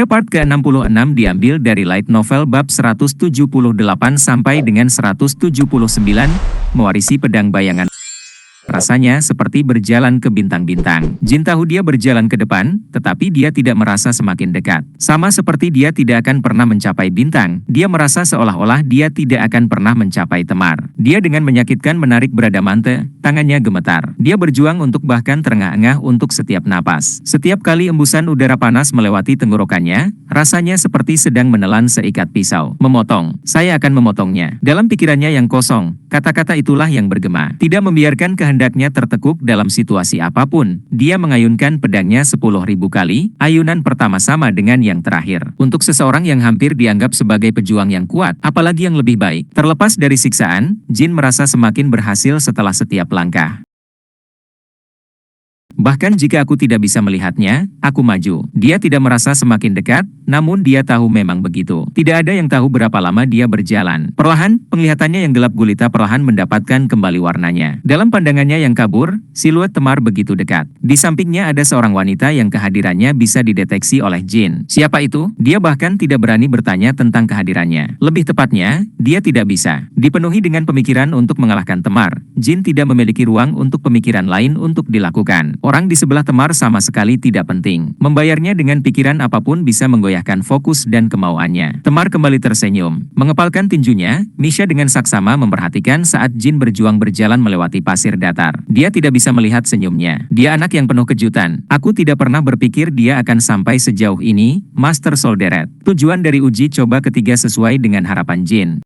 Pada part ke-66 diambil dari light novel bab 178 sampai dengan 179, mewarisi pedang bayangan. Rasanya seperti berjalan ke bintang-bintang. Jin tahu dia berjalan ke depan, tetapi dia tidak merasa semakin dekat. Sama seperti dia tidak akan pernah mencapai bintang, dia merasa seolah-olah dia tidak akan pernah mencapai Temar. Dia dengan menyakitkan menarik Bradamante, tangannya gemetar. Dia berjuang untuk bahkan terengah-engah untuk setiap napas. Setiap kali embusan udara panas melewati tenggorokannya, rasanya seperti sedang menelan seikat pisau. Memotong. Saya akan memotongnya. Dalam pikirannya yang kosong, kata-kata itulah yang bergema. Tidak membiarkan hendaknya tertekuk dalam situasi apapun, dia mengayunkan pedangnya 10.000 kali, ayunan pertama sama dengan yang terakhir. Untuk seseorang yang hampir dianggap sebagai pejuang yang kuat, apalagi yang lebih baik. Terlepas dari siksaan, Jin merasa semakin berhasil setelah setiap langkah. Bahkan jika aku tidak bisa melihatnya, aku maju. Dia tidak merasa semakin dekat, namun dia tahu memang begitu. Tidak ada yang tahu berapa lama dia berjalan. Perlahan, penglihatannya yang gelap gulita perlahan mendapatkan kembali warnanya. Dalam pandangannya yang kabur, siluet Temar begitu dekat. Di sampingnya ada seorang wanita yang kehadirannya bisa dideteksi oleh Jin. Siapa itu? Dia bahkan tidak berani bertanya tentang kehadirannya. Lebih tepatnya, dia tidak bisa. Dipenuhi dengan pemikiran untuk mengalahkan Temar, Jin tidak memiliki ruang untuk pemikiran lain untuk dilakukan. Orang di sebelah Temar sama sekali tidak penting. Membayarnya dengan pikiran apapun bisa menggoyahkan fokus dan kemauannya. Temar kembali tersenyum. Mengepalkan tinjunya, Misha dengan saksama memperhatikan saat Jin berjuang berjalan melewati pasir datar. Dia tidak bisa melihat senyumnya. Dia anak yang penuh kejutan. Aku tidak pernah berpikir dia akan sampai sejauh ini, Master Solderet. Tujuan dari uji coba ketiga sesuai dengan harapan Jin.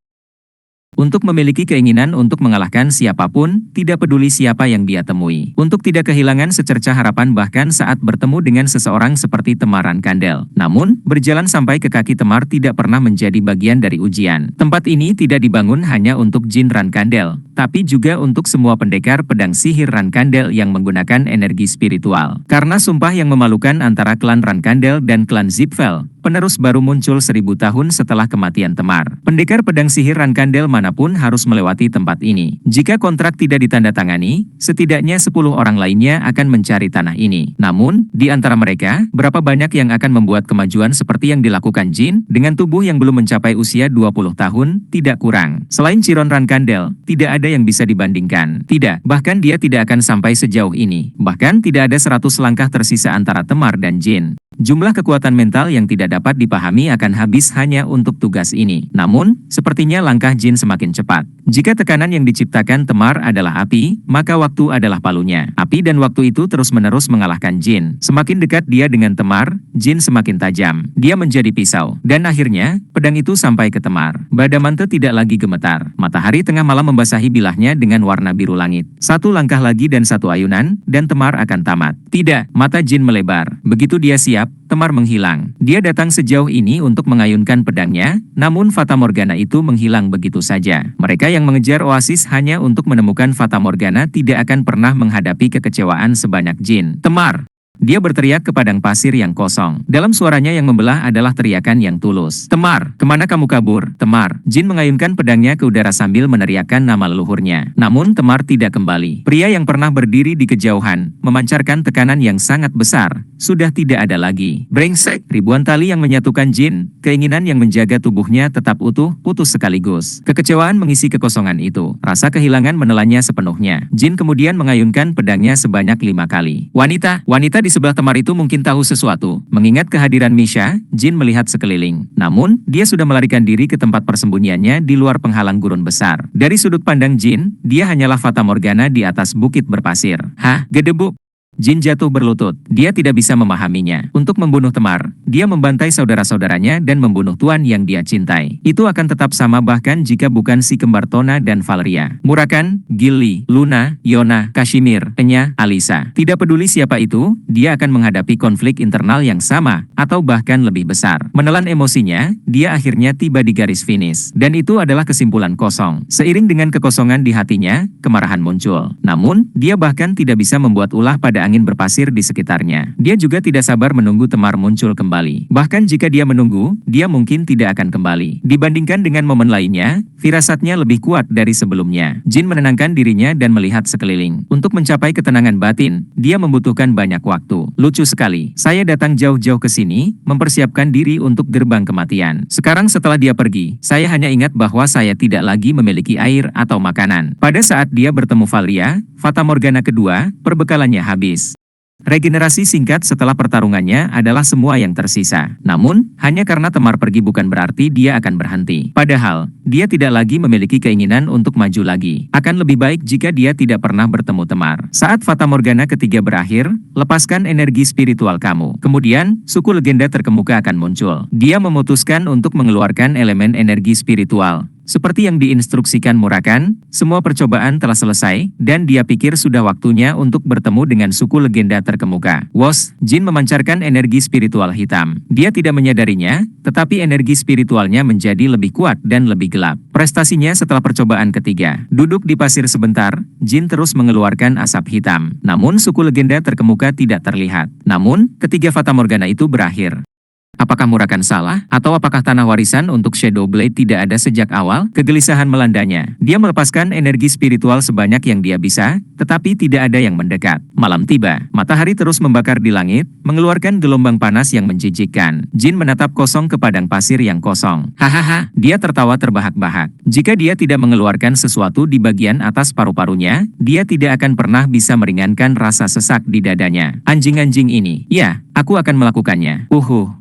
Untuk memiliki keinginan untuk mengalahkan siapapun, tidak peduli siapa yang dia temui. Untuk tidak kehilangan secercah harapan bahkan saat bertemu dengan seseorang seperti Temar Rankandel. Namun, berjalan sampai ke kaki Temar tidak pernah menjadi bagian dari ujian. Tempat ini tidak dibangun hanya untuk Jin Rankandel, tapi juga untuk semua pendekar pedang sihir Rankandel yang menggunakan energi spiritual. Karena sumpah yang memalukan antara klan Rankandel dan klan Zipfel, penerus baru muncul 1000 tahun setelah kematian Temar. Pendekar pedang sihir Rankandel manapun harus melewati tempat ini. Jika kontrak tidak ditandatangani, setidaknya 10 orang lainnya akan mencari tanah ini. Namun, di antara mereka, berapa banyak yang akan membuat kemajuan seperti yang dilakukan Jin, dengan tubuh yang belum mencapai usia 20 tahun, tidak kurang. Selain Chiron Rankandel, tidak ada yang bisa dibandingkan. Tidak, bahkan dia tidak akan sampai sejauh ini. Bahkan tidak ada 100 langkah tersisa antara Temar dan Jin. Jumlah kekuatan mental yang tidak dapat dipahami akan habis hanya untuk tugas ini. Namun, sepertinya langkah Jin semakin cepat. Jika tekanan yang diciptakan Temar adalah api, maka waktu adalah palunya. Api dan waktu itu terus-menerus mengalahkan Jin. Semakin dekat dia dengan Temar, Jin semakin tajam. Dia menjadi pisau. Dan akhirnya, pedang itu sampai ke Temar. Bradamante tidak lagi gemetar. Matahari tengah malam membasahi bilahnya dengan warna biru langit. Satu langkah lagi dan satu ayunan, dan Temar akan tamat. Tidak, mata Jin melebar. Begitu dia siap, Temar menghilang. Dia datang sejauh ini untuk mengayunkan pedangnya, namun Fata Morgana itu menghilang begitu saja. Mereka yang mengejar oasis hanya untuk menemukan Fata Morgana tidak akan pernah menghadapi kekecewaan sebanyak Jin. Temar! Dia berteriak ke padang pasir yang kosong. Dalam suaranya yang membelah adalah teriakan yang tulus. Temar, kemana kamu kabur? Temar. Jin mengayunkan pedangnya ke udara sambil meneriakkan nama leluhurnya. Namun Temar tidak kembali. Pria yang pernah berdiri di kejauhan, memancarkan tekanan yang sangat besar, sudah tidak ada lagi. Brengsek! Ribuan tali yang menyatukan Jin, keinginan yang menjaga tubuhnya tetap utuh, putus sekaligus. Kekecewaan mengisi kekosongan itu. Rasa kehilangan menelannya sepenuhnya. Jin kemudian mengayunkan pedangnya sebanyak 5 kali. Wanita di sebelah Temar itu mungkin tahu sesuatu. Mengingat kehadiran Misha, Jin melihat sekeliling. Namun, dia sudah melarikan diri ke tempat persembunyiannya di luar penghalang gurun besar. Dari sudut pandang Jin, dia hanyalah Fata Morgana di atas bukit berpasir. Hah? Gedebuk! Jin jatuh berlutut. Dia tidak bisa memahaminya. Untuk membunuh Temar, dia membantai saudara-saudaranya dan membunuh tuan yang dia cintai. Itu akan tetap sama bahkan jika bukan si kembar Tona dan Valeria. Murakan, Gilly, Luna, Yona, Kashmir, Enya, Alisa. Tidak peduli siapa itu, dia akan menghadapi konflik internal yang sama, atau bahkan lebih besar. Menelan emosinya, dia akhirnya tiba di garis finish. Dan itu adalah kesimpulan kosong. Seiring dengan kekosongan di hatinya, kemarahan muncul. Namun, dia bahkan tidak bisa membuat ulah pada angin berpasir di sekitarnya. Dia juga tidak sabar menunggu Temar muncul kembali. Bahkan jika dia menunggu, dia mungkin tidak akan kembali. Dibandingkan dengan momen lainnya, firasatnya lebih kuat dari sebelumnya. Jin menenangkan dirinya dan melihat sekeliling. Untuk mencapai ketenangan batin, dia membutuhkan banyak waktu. Lucu sekali, saya datang jauh-jauh ke sini, mempersiapkan diri untuk gerbang kematian. Sekarang setelah dia pergi, saya hanya ingat bahwa saya tidak lagi memiliki air atau makanan. Pada saat dia bertemu Valia, Fata Morgana kedua, perbekalannya habis. Regenerasi singkat setelah pertarungannya adalah semua yang tersisa. Namun, hanya karena Temar pergi bukan berarti dia akan berhenti. Padahal, dia tidak lagi memiliki keinginan untuk maju lagi. Akan lebih baik jika dia tidak pernah bertemu Temar. Saat Fata Morgana ketiga berakhir, lepaskan energi spiritual kamu. Kemudian, suku legenda terkemuka akan muncul. Dia memutuskan untuk mengeluarkan elemen energi spiritual. Seperti yang diinstruksikan Murakan, semua percobaan telah selesai, dan dia pikir sudah waktunya untuk bertemu dengan suku legenda terkemuka. Wos, Jin memancarkan energi spiritual hitam. Dia tidak menyadarinya, tetapi energi spiritualnya menjadi lebih kuat dan lebih gelap. Prestasinya setelah percobaan ketiga. Duduk di pasir sebentar, Jin terus mengeluarkan asap hitam. Namun suku legenda terkemuka tidak terlihat. Namun, ketiga Fata Morgana itu berakhir. Apakah Murakan salah? Atau apakah tanah warisan untuk Shadow Blade tidak ada sejak awal? Kegelisahan melandanya. Dia melepaskan energi spiritual sebanyak yang dia bisa, tetapi tidak ada yang mendekat. Malam tiba, matahari terus membakar di langit, mengeluarkan gelombang panas yang menjijikkan. Jin menatap kosong ke padang pasir yang kosong. Hahaha, dia tertawa terbahak-bahak. Jika dia tidak mengeluarkan sesuatu di bagian atas paru-parunya, dia tidak akan pernah bisa meringankan rasa sesak di dadanya. Anjing-anjing ini, ya, aku akan melakukannya.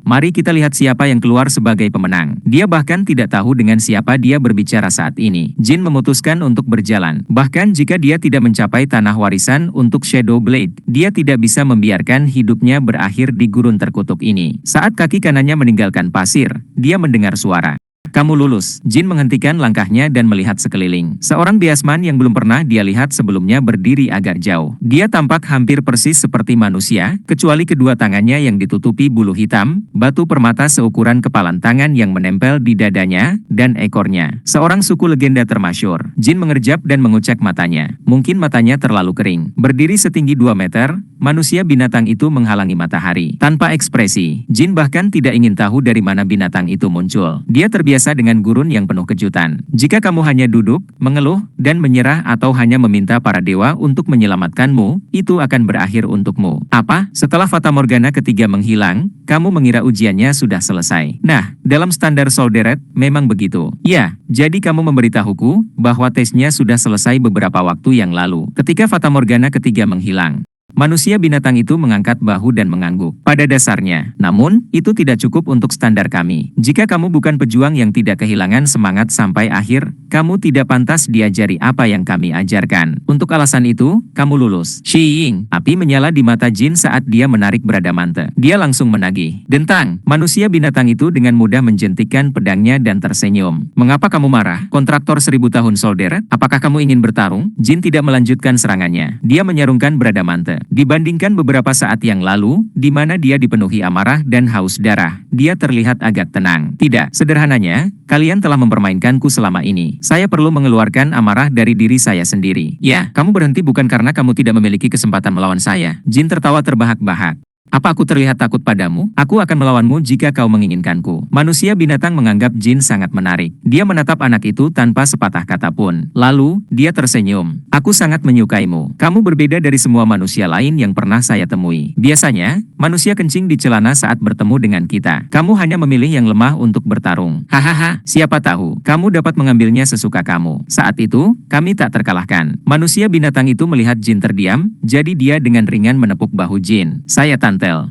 Mari kita lihat siapa yang keluar sebagai pemenang. Dia bahkan tidak tahu dengan siapa dia berbicara saat ini. Jin memutuskan untuk berjalan. Bahkan jika dia tidak mencapai tanah warisan untuk Shadow Blade, dia tidak bisa membiarkan hidupnya berakhir di gurun terkutuk ini. Saat kaki kanannya meninggalkan pasir, dia mendengar suara. Kamu lulus. Jin menghentikan langkahnya dan melihat sekeliling. Seorang biasman yang belum pernah dia lihat sebelumnya berdiri agak jauh. Dia tampak hampir persis seperti manusia, kecuali kedua tangannya yang ditutupi bulu hitam, batu permata seukuran kepalan tangan yang menempel di dadanya, dan ekornya. Seorang suku legenda termasyur. Jin mengerjap dan mengucek matanya. Mungkin matanya terlalu kering. Berdiri setinggi 2 meter, manusia binatang itu menghalangi matahari. Tanpa ekspresi, Jin bahkan tidak ingin tahu dari mana binatang itu muncul. Dia terbiasa dengan gurun yang penuh kejutan. Jika kamu hanya duduk, mengeluh, dan menyerah atau hanya meminta para dewa untuk menyelamatkanmu, itu akan berakhir untukmu. Apa? Setelah Fata Morgana ketiga menghilang, kamu mengira ujiannya sudah selesai. Nah, dalam standar Solderet, memang begitu. Ya, jadi kamu memberitahuku bahwa tesnya sudah selesai beberapa waktu yang lalu. Ketika Fata Morgana ketiga menghilang, manusia binatang itu mengangkat bahu dan mengangguk. Pada dasarnya, namun, itu tidak cukup untuk standar kami. Jika kamu bukan pejuang yang tidak kehilangan semangat sampai akhir, kamu tidak pantas diajari apa yang kami ajarkan. Untuk alasan itu, kamu lulus. Shiying, api menyala di mata Jin saat dia menarik Bradamante. Dia langsung menagih. Dentang, manusia binatang itu dengan mudah menjentikkan pedangnya dan tersenyum. Mengapa kamu marah? Kontraktor 1000 tahun Solderet? Apakah kamu ingin bertarung? Jin tidak melanjutkan serangannya. Dia menyarungkan Bradamante. Dibandingkan beberapa saat yang lalu, di mana dia dipenuhi amarah dan haus darah, dia terlihat agak tenang. Tidak, sederhananya, kalian telah mempermainkanku selama ini. Saya perlu mengeluarkan amarah dari diri saya sendiri. Ya, kamu berhenti bukan karena kamu tidak memiliki kesempatan melawan saya. Jin tertawa terbahak-bahak. Apa aku terlihat takut padamu? Aku akan melawanmu jika kau menginginkanku. Manusia binatang menganggap Jin sangat menarik. Dia menatap anak itu tanpa sepatah kata pun. Lalu, dia tersenyum. Aku sangat menyukaimu. Kamu berbeda dari semua manusia lain yang pernah saya temui. Biasanya, manusia kencing di celana saat bertemu dengan kita. Kamu hanya memilih yang lemah untuk bertarung. Hahaha, siapa tahu, kamu dapat mengambilnya sesuka kamu. Saat itu, kami tak terkalahkan. Manusia binatang itu melihat Jin terdiam, jadi dia dengan ringan menepuk bahu Jin. Saya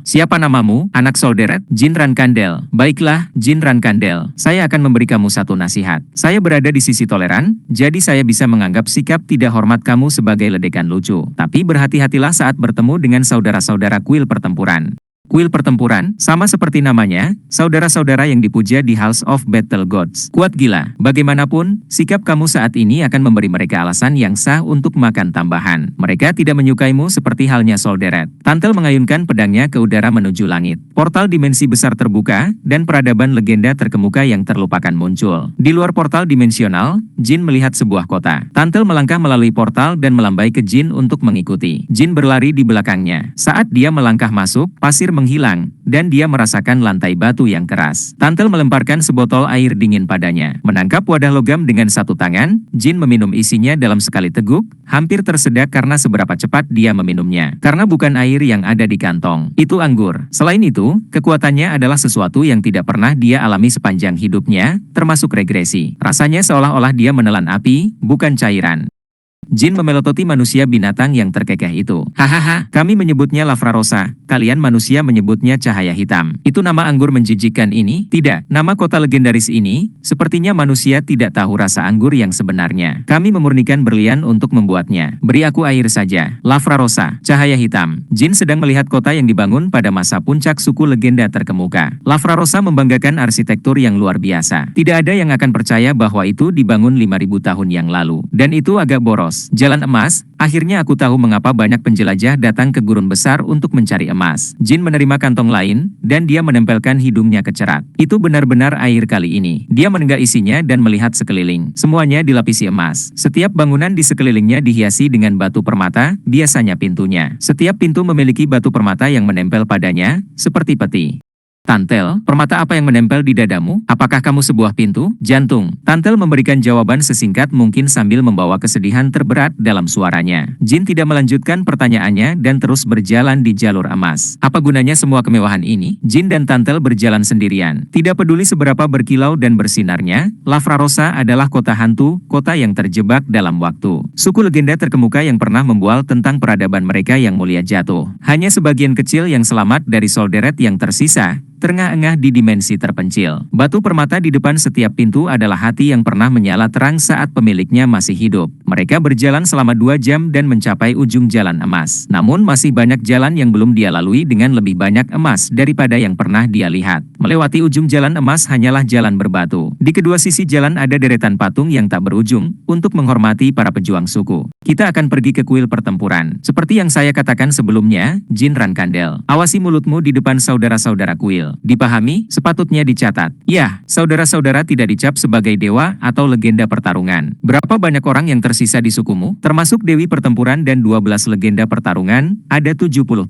siapa namamu, anak Solderet? Jin Rankandel. Baiklah, Jin Rankandel. Saya akan memberi kamu satu nasihat. Saya berada di sisi toleran, jadi saya bisa menganggap sikap tidak hormat kamu sebagai ledekan lucu. Tapi berhati-hatilah saat bertemu dengan saudara-saudara kuil pertempuran. Kuil pertempuran, sama seperti namanya, saudara-saudara yang dipuja di Halls of Battle Gods. Kuat gila, bagaimanapun, sikap kamu saat ini akan memberi mereka alasan yang sah untuk makan tambahan. Mereka tidak menyukaimu seperti halnya Solderet. Tantel mengayunkan pedangnya ke udara menuju langit. Portal dimensi besar terbuka, dan peradaban legenda terkemuka yang terlupakan muncul. Di luar portal dimensional, Jin melihat sebuah kota. Tantel melangkah melalui portal dan melambai ke Jin untuk mengikuti. Jin berlari di belakangnya. Saat dia melangkah masuk, pasir menghilang, dan dia merasakan lantai batu yang keras. Tantel melemparkan sebotol air dingin padanya. Menangkap wadah logam dengan satu tangan, Jin meminum isinya dalam sekali teguk, hampir tersedak karena seberapa cepat dia meminumnya. Karena bukan air yang ada di kantong, itu anggur. Selain itu, kekuatannya adalah sesuatu yang tidak pernah dia alami sepanjang hidupnya, termasuk regresi. Rasanya seolah-olah dia menelan api, bukan cairan. Jin memelototi manusia binatang yang terkekeh itu. Hahaha, kami menyebutnya Lavra Rosa, kalian manusia menyebutnya cahaya hitam. Itu nama anggur menjijikkan ini? Tidak, nama kota legendaris ini, sepertinya manusia tidak tahu rasa anggur yang sebenarnya. Kami memurnikan berlian untuk membuatnya. Beri aku air saja. Lavra Rosa, cahaya hitam. Jin sedang melihat kota yang dibangun pada masa puncak suku legenda terkemuka. Lavra Rosa membanggakan arsitektur yang luar biasa. Tidak ada yang akan percaya bahwa itu dibangun 5000 tahun yang lalu. Dan itu agak boros. Jalan emas, akhirnya aku tahu mengapa banyak penjelajah datang ke gurun besar untuk mencari emas. Jin menerima kantong lain, dan dia menempelkan hidungnya ke cerat. Itu benar-benar air kali ini. Dia menenggak isinya dan melihat sekeliling. Semuanya dilapisi emas. Setiap bangunan di sekelilingnya dihiasi dengan batu permata, biasanya pintunya. Setiap pintu memiliki batu permata yang menempel padanya, seperti peti. Tantel, permata apa yang menempel di dadamu? Apakah kamu sebuah pintu? Jantung. Tantel memberikan jawaban sesingkat mungkin sambil membawa kesedihan terberat dalam suaranya. Jin tidak melanjutkan pertanyaannya dan terus berjalan di jalur emas. Apa gunanya semua kemewahan ini? Jin dan Tantel berjalan sendirian. Tidak peduli seberapa berkilau dan bersinarnya, Lavra Rosa adalah kota hantu, kota yang terjebak dalam waktu. Suku legenda terkemuka yang pernah membual tentang peradaban mereka yang mulia jatuh. Hanya sebagian kecil yang selamat dari Solderet yang tersisa, terengah-engah di dimensi terpencil. Batu permata di depan setiap pintu adalah hati yang pernah menyala terang saat pemiliknya masih hidup. Mereka berjalan selama 2 jam dan mencapai ujung jalan emas. Namun masih banyak jalan yang belum dia lalui dengan lebih banyak emas daripada yang pernah dia lihat. Melewati ujung jalan emas hanyalah jalan berbatu. Di kedua sisi jalan ada deretan patung yang tak berujung untuk menghormati para pejuang suku. Kita akan pergi ke kuil pertempuran. Seperti yang saya katakan sebelumnya, Jin Rankandel. Awasi mulutmu di depan saudara-saudara kuil. Dipahami, sepatutnya dicatat. Ya, saudara-saudara tidak dicap sebagai dewa atau legenda pertarungan. Berapa banyak orang yang tersisa di sukumu? Termasuk Dewi Pertempuran dan 12 legenda pertarungan, ada 77.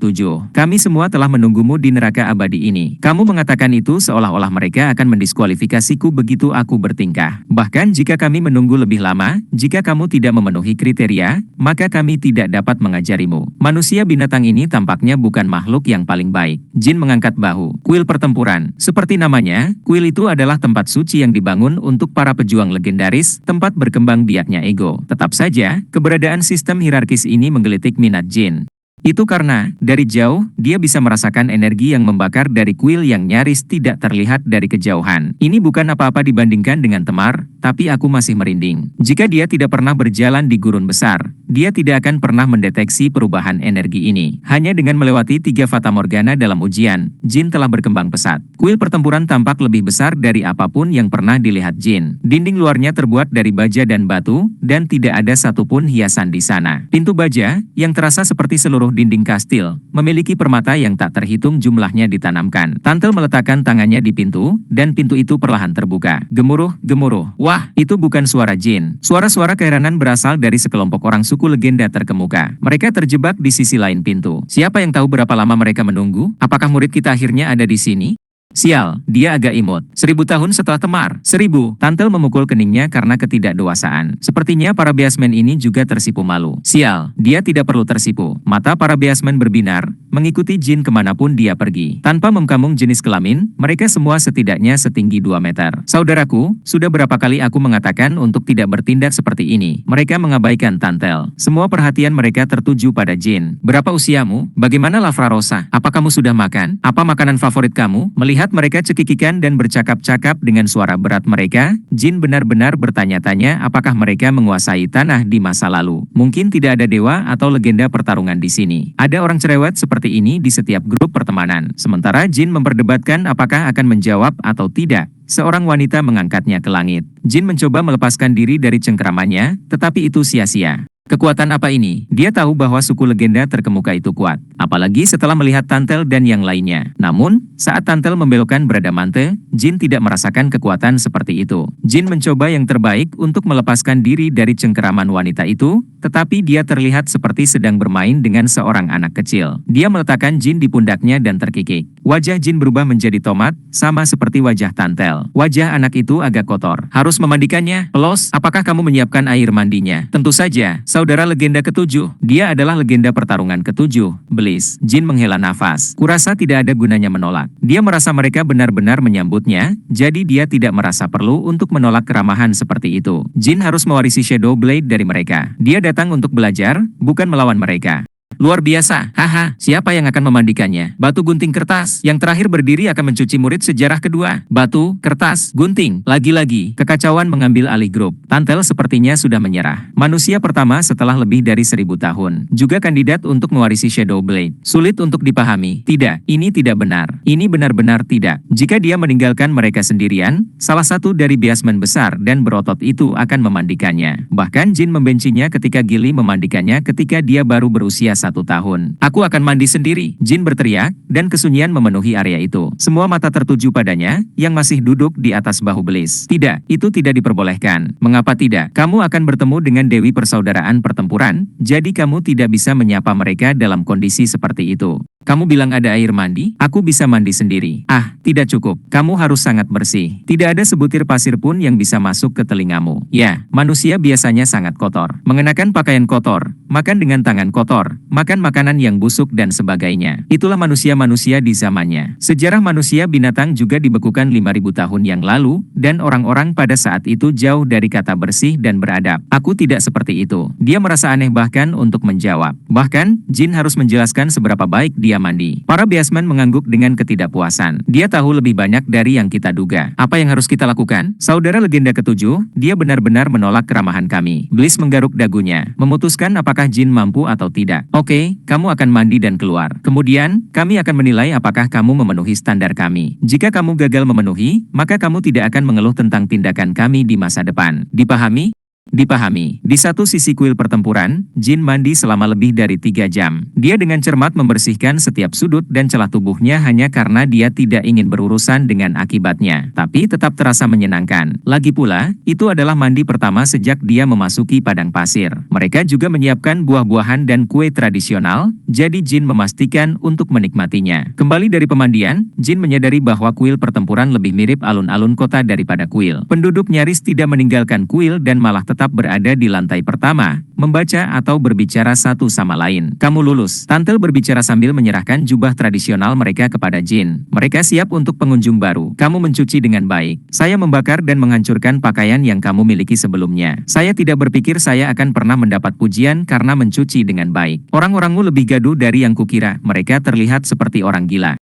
Kami semua telah menunggumu di neraka abadi ini. Kamu mengatakan itu seolah-olah mereka akan mendiskualifikasiku begitu aku bertingkah. Bahkan jika kami menunggu lebih lama, jika kamu tidak memenuhi kriteria, maka kami tidak dapat mengajarimu. Manusia binatang ini tampaknya bukan makhluk yang paling baik. Jin mengangkat bahu. Kuil pertempuran. Seperti namanya, kuil itu adalah tempat suci yang dibangun untuk para pejuang legendaris, tempat berkembang biaknya ego. Tetap saja, keberadaan sistem hierarkis ini menggelitik minat Jin. Itu karena, dari jauh, dia bisa merasakan energi yang membakar dari kuil yang nyaris tidak terlihat dari kejauhan. Ini bukan apa-apa dibandingkan dengan Temar, tapi aku masih merinding. Jika dia tidak pernah berjalan di gurun besar, dia tidak akan pernah mendeteksi perubahan energi ini. Hanya dengan melewati 3 Fata Morgana dalam ujian, Jin telah berkembang pesat. Kuil pertempuran tampak lebih besar dari apapun yang pernah dilihat Jin. Dinding luarnya terbuat dari baja dan batu, dan tidak ada satupun hiasan di sana. Pintu baja, yang terasa seperti seluruh dinding kastil, memiliki permata yang tak terhitung jumlahnya ditanamkan. Tantel meletakkan tangannya di pintu, dan pintu itu perlahan terbuka. Gemuruh, gemuruh. Wah, itu bukan suara Jin. Suara-suara keheranan berasal dari sekelompok orang suku legenda terkemuka. Mereka terjebak di sisi lain pintu. Siapa yang tahu berapa lama mereka menunggu? Apakah murid kita akhirnya ada di sini? Sial, dia agak imut. 1000 tahun setelah Temar. 1000. Tantel memukul keningnya karena ketidakdewasaan. Sepertinya para beasmen ini juga tersipu malu. Sial, dia tidak perlu tersipu. Mata para beasmen berbinar, mengikuti Jin kemanapun dia pergi. Tanpa memkamung jenis kelamin, mereka semua setidaknya setinggi 2 meter. Saudaraku, sudah berapa kali aku mengatakan untuk tidak bertindak seperti ini. Mereka mengabaikan Tantel. Semua perhatian mereka tertuju pada Jin. Berapa usiamu? Bagaimana Lavra Rosa? Apa kamu sudah makan? Apa makanan favorit kamu? Melihat Melihat mereka cekikikan dan bercakap-cakap dengan suara berat mereka, Jin benar-benar bertanya-tanya apakah mereka menguasai tanah di masa lalu. Mungkin tidak ada dewa atau legenda pertarungan di sini. Ada orang cerewet seperti ini di setiap grup pertemanan. Sementara Jin memperdebatkan apakah akan menjawab atau tidak. Seorang wanita mengangkatnya ke langit. Jin mencoba melepaskan diri dari cengkeramannya, tetapi itu sia-sia. Kekuatan apa ini? Dia tahu bahwa suku legenda terkemuka itu kuat, apalagi setelah melihat Tantel dan yang lainnya. Namun, saat Tantel membelokkan Bradamante, Jin tidak merasakan kekuatan seperti itu. Jin mencoba yang terbaik untuk melepaskan diri dari cengkeraman wanita itu, tetapi dia terlihat seperti sedang bermain dengan seorang anak kecil. Dia meletakkan Jin di pundaknya dan terkikik. Wajah Jin berubah menjadi tomat, sama seperti wajah Tantel. Wajah anak itu agak kotor. Harus memandikannya. Pelos, apakah kamu menyiapkan air mandinya? Tentu saja. Saudara legenda ketujuh, dia adalah legenda pertarungan ketujuh, Bliss. Jin menghela nafas. Kurasa tidak ada gunanya menolak. Dia merasa mereka benar-benar menyambutnya, jadi dia tidak merasa perlu untuk menolak keramahan seperti itu. Jin harus mewarisi Shadow Blade dari mereka. Dia datang untuk belajar, bukan melawan mereka. Luar biasa, haha, siapa yang akan memandikannya? Batu gunting kertas, yang terakhir berdiri akan mencuci murid sejarah kedua. Batu, kertas, gunting, lagi-lagi, kekacauan mengambil alih grup. Tantel sepertinya sudah menyerah. Manusia pertama setelah lebih dari 1000 tahun. Juga kandidat untuk mewarisi Shadow Blade. Sulit untuk dipahami. Tidak, ini tidak benar. Ini benar-benar tidak. Jika dia meninggalkan mereka sendirian, salah satu dari biasmen besar dan berotot itu akan memandikannya. Bahkan Jin membencinya ketika Gili memandikannya ketika dia baru berusia 1 tahun. Aku akan mandi sendiri, Jin berteriak, dan kesunyian memenuhi area itu. Semua mata tertuju padanya, yang masih duduk di atas bahu Bliss. Tidak, itu tidak diperbolehkan. Mengapa tidak? Kamu akan bertemu dengan Dewi Persaudaraan Pertempuran, jadi kamu tidak bisa menyapa mereka dalam kondisi seperti itu. Kamu bilang ada air mandi? Aku bisa mandi sendiri. Ah, tidak cukup. Kamu harus sangat bersih. Tidak ada sebutir pasir pun yang bisa masuk ke telingamu. Ya, manusia biasanya sangat kotor. Mengenakan pakaian kotor, makan dengan tangan kotor, makan makanan yang busuk dan sebagainya. Itulah manusia-manusia di zamannya. Sejarah manusia binatang juga dibekukan 5000 tahun yang lalu, dan orang-orang pada saat itu jauh dari kata bersih dan beradab. Aku tidak seperti itu. Dia merasa aneh bahkan untuk menjawab. Bahkan, Jin harus menjelaskan seberapa baik dia mandi. Para biasman mengangguk dengan ketidakpuasan. Dia tahu lebih banyak dari yang kita duga. Apa yang harus kita lakukan? Saudara legenda ketujuh, dia benar-benar menolak keramahan kami. Bliss menggaruk dagunya, memutuskan apakah Jin mampu atau tidak. Oke, kamu akan mandi dan keluar. Kemudian, kami akan menilai apakah kamu memenuhi standar kami. Jika kamu gagal memenuhi, maka kamu tidak akan mengeluh tentang tindakan kami di masa depan. Dipahami? Dipahami. Di satu sisi kuil pertempuran, Jin mandi selama lebih dari 3 jam. Dia dengan cermat membersihkan setiap sudut dan celah tubuhnya hanya karena dia tidak ingin berurusan dengan akibatnya. Tapi tetap terasa menyenangkan. Lagi pula, itu adalah mandi pertama sejak dia memasuki padang pasir. Mereka juga menyiapkan buah-buahan dan kue tradisional, jadi Jin memastikan untuk menikmatinya. Kembali dari pemandian, Jin menyadari bahwa kuil pertempuran lebih mirip alun-alun kota daripada kuil. Penduduk nyaris tidak meninggalkan kuil dan malah tetap berada di lantai pertama, membaca atau berbicara satu sama lain. Kamu lulus. Tantel berbicara sambil menyerahkan jubah tradisional mereka kepada Jin. Mereka siap untuk pengunjung baru. Kamu mencuci dengan baik. Saya membakar dan menghancurkan pakaian yang kamu miliki sebelumnya. Saya tidak berpikir saya akan pernah mendapat pujian karena mencuci dengan baik. Orang-orangmu lebih gaduh dari yang kukira. Mereka terlihat seperti orang gila.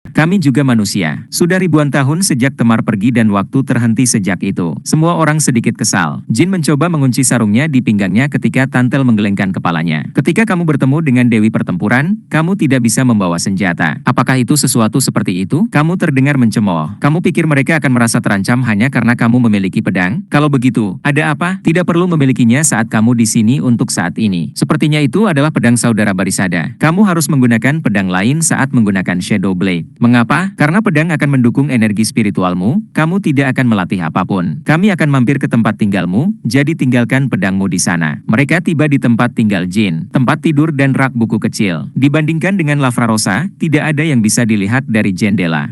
Kami juga manusia. Sudah ribuan tahun sejak Temar pergi dan waktu terhenti sejak itu. Semua orang sedikit kesal. Jin mencoba mengunci sarungnya di pinggangnya ketika Tantel menggelengkan kepalanya. Ketika kamu bertemu dengan Dewi Pertempuran, kamu tidak bisa membawa senjata. Apakah itu sesuatu seperti itu? Kamu terdengar mencemooh. Kamu pikir mereka akan merasa terancam hanya karena kamu memiliki pedang? Kalau begitu, ada apa? Tidak perlu memilikinya saat kamu di sini untuk saat ini. Sepertinya itu adalah pedang saudara Barisada. Kamu harus menggunakan pedang lain saat menggunakan Shadow Blade. Mengapa? Karena pedang akan mendukung energi spiritualmu, kamu tidak akan melatih apapun. Kami akan mampir ke tempat tinggalmu, jadi tinggalkan pedangmu di sana. Mereka tiba di tempat tinggal Jin, tempat tidur dan rak buku kecil. Dibandingkan dengan Lavra Rosa, tidak ada yang bisa dilihat dari jendela.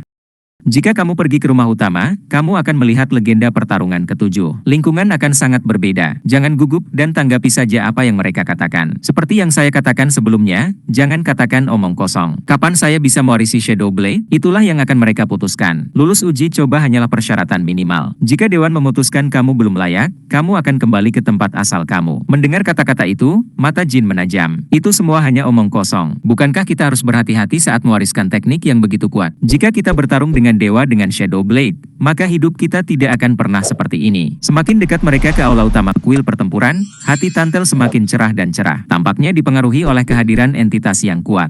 Jika kamu pergi ke rumah utama, kamu akan melihat legenda pertarungan ketujuh. Lingkungan akan sangat berbeda. Jangan gugup dan tanggapi saja apa yang mereka katakan. Seperti yang saya katakan sebelumnya, jangan katakan omong kosong. Kapan saya bisa mewarisi Shadow Blade? Itulah yang akan mereka putuskan. Lulus uji coba hanyalah persyaratan minimal. Jika Dewan memutuskan kamu belum layak, kamu akan kembali ke tempat asal kamu. Mendengar kata-kata itu, mata Jin menajam. Itu semua hanya omong kosong. Bukankah kita harus berhati-hati saat mewariskan teknik yang begitu kuat? Jika kita bertarung dengan dengan dewa dengan Shadow Blade, maka hidup kita tidak akan pernah seperti ini. Semakin dekat mereka ke aula utama kuil pertempuran, hati Tantel semakin cerah dan cerah. Tampaknya dipengaruhi oleh kehadiran entitas yang kuat.